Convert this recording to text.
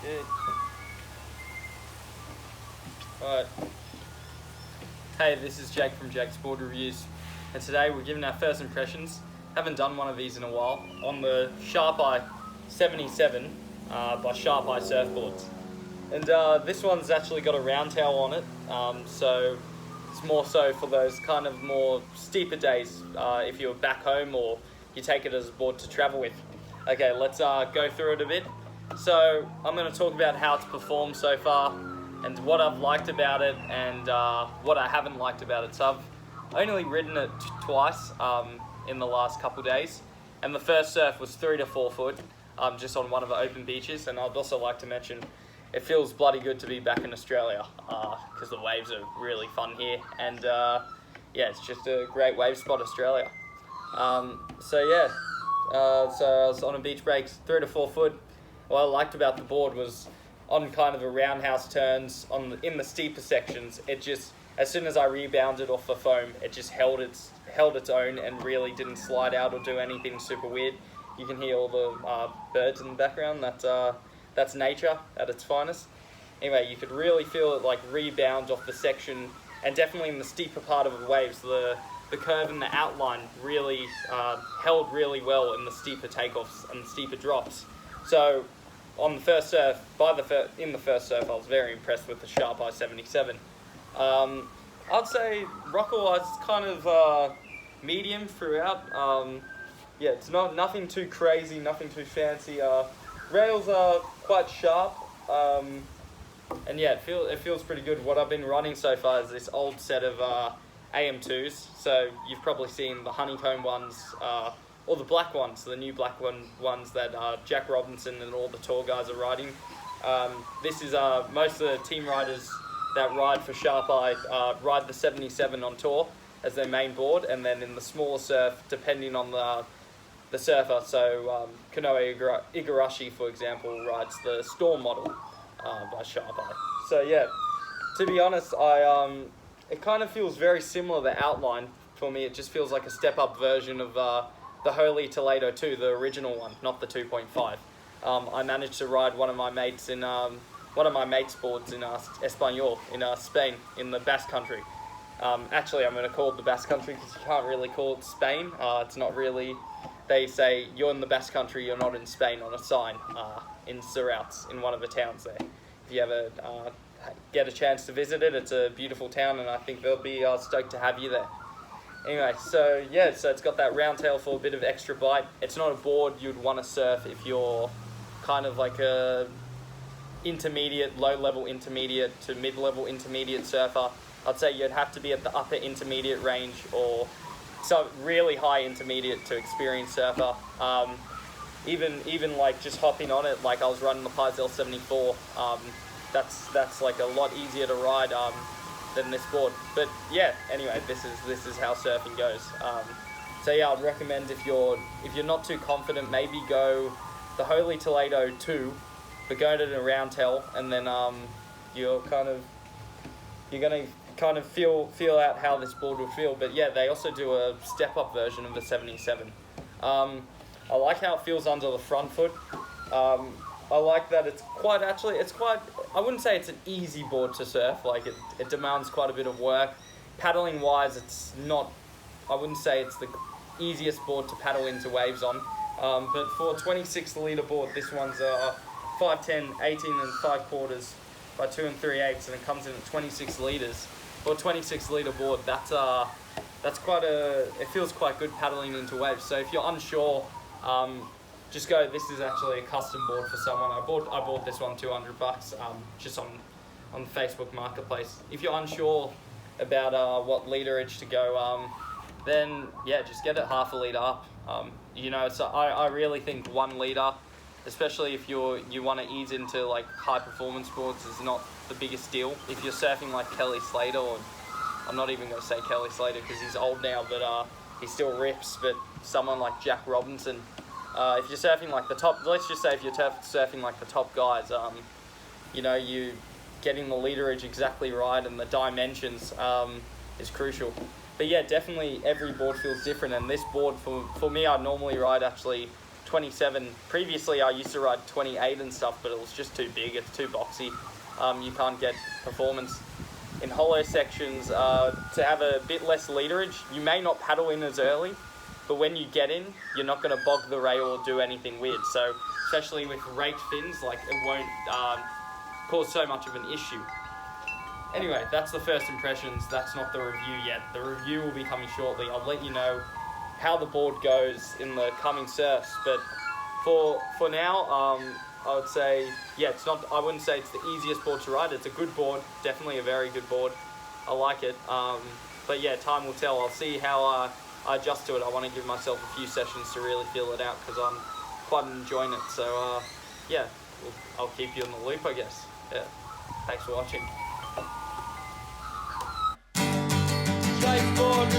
Good. Alright. Hey, this is Jake from Jake's Board Reviews, and today we're giving our first impressions. Haven't done one of these in a while, on the Sharpeye 77 by Sharpeye Surfboards. And this one's actually got a round tail on it, so it's more so for those kind of more steeper days, if you're back home or you take it as a board to travel with. Okay, let's go through it a bit. So I'm going to talk about how it's performed so far and what I've liked about it and what I haven't liked about it. So I've only ridden it twice in the last couple days, and the first surf was 3 to 4 foot, just on one of the open beaches. And I'd also like to mention it feels bloody good to be back in Australia because the waves are really fun here, and yeah, it's just a great wave spot, Australia. So yeah, so I was on a beach break, 3 to 4 foot. What I liked about the board was on kind of the roundhouse turns in the steeper sections, it just, as soon as I rebounded off the foam, it just held its own and really didn't slide out or do anything super weird. You can hear all the birds in the background. That's nature at its finest. Anyway, you could really feel it like rebound off the section, and definitely in the steeper part of the waves, the curve and the outline really held really well in the steeper takeoffs and the steeper drops. So on the first surf, in the first surf, I was very impressed with the Sharpeye 77. I'd say rocker-wise, it's kind of medium throughout. Yeah, it's nothing too crazy, nothing too fancy. Rails are quite sharp, and yeah, it feels pretty good. What I've been running so far is this old set of AM2s. So you've probably seen the honeycomb ones, or the black ones, the new black ones that Jack Robinson and all the tour guys are riding. This is most of the team riders that ride for Sharpeye ride the 77 on tour as their main board, and then in the smaller surf, depending on the surfer. So Kanoe Igarashi, for example, rides the Storm model by Sharpeye. So yeah, to be honest, it kind of feels very similar, the outline. For me, it just feels like a step-up version of the Holy Toledo 2, the original one, not the 2.5. I managed to ride one of my mates in one of my mates' boards in Español, in Spain, in the Basque Country. Actually, I'm going to call it the Basque Country because you can't really call it Spain. It's not really. They say you're in the Basque Country, you're not in Spain, on a sign in Sarauz, in one of the towns there. If you ever get a chance to visit it, it's a beautiful town, and I think they'll be stoked to have you there. Anyway, so yeah, so it's got that round tail for a bit of extra bite. It's not a board you'd want to surf if you're kind of like a intermediate, low-level intermediate to mid-level intermediate surfer. I'd say you'd have to be at the upper intermediate range, or so really high intermediate to experienced surfer. Even like just hopping on it, like I was running the Pizell 74. That's like a lot easier to ride than this board. But yeah, anyway, this is how surfing goes. So yeah, I'd recommend if you're not too confident, maybe go the Holy Toledo 2, but go to the round tail, and then you're gonna kind of feel out how this board will feel. But yeah, they also do a step-up version of the 77. I like how it feels under the front foot. I like that it's quite, I wouldn't say it's an easy board to surf. Like it demands quite a bit of work. Paddling wise, it's not, I wouldn't say it's the easiest board to paddle into waves on. But for a 26 litre board, this one's 5'10", 18 and 5/4 by 2 3/8, and it comes in at 26 litres. For a 26 litre board, that's quite it feels quite good paddling into waves. So if you're unsure, just go. This is actually a custom board for someone. I bought this one $200, just on the Facebook Marketplace. If you're unsure about what literage to go, then yeah, just get it half a litre up. So I really think 1 litre, especially if you want to ease into like high performance boards, is not the biggest deal. If you're surfing like Kelly Slater, or I'm not even going to say Kelly Slater because he's old now, but he still rips. But someone like Jack Robinson, if you're surfing like the top, let's just say if you're surfing like the top guys, you getting the literage exactly right and the dimensions is crucial. But yeah, definitely every board feels different, and this board for me, I normally ride actually 27. Previously I used to ride 28 and stuff, but it was just too big, it's too boxy. You can't get performance. In hollow sections, to have a bit less leaderage, you may not paddle in as early, but when you get in, you're not going to bog the rail or do anything weird. So, especially with raked fins, like, it won't cause so much of an issue. Anyway, that's the first impressions. That's not the review yet. The review will be coming shortly. I'll let you know how the board goes in the coming surfs. But for now, I would say, yeah, I wouldn't say it's the easiest board to ride. It's a good board, definitely a very good board. I like it. But yeah, time will tell. I'll see how I adjust to it. I want to give myself a few sessions to really feel it out, because I'm quite enjoying it. So yeah, I'll keep you in the loop, I guess. Yeah, thanks for watching. Skateboard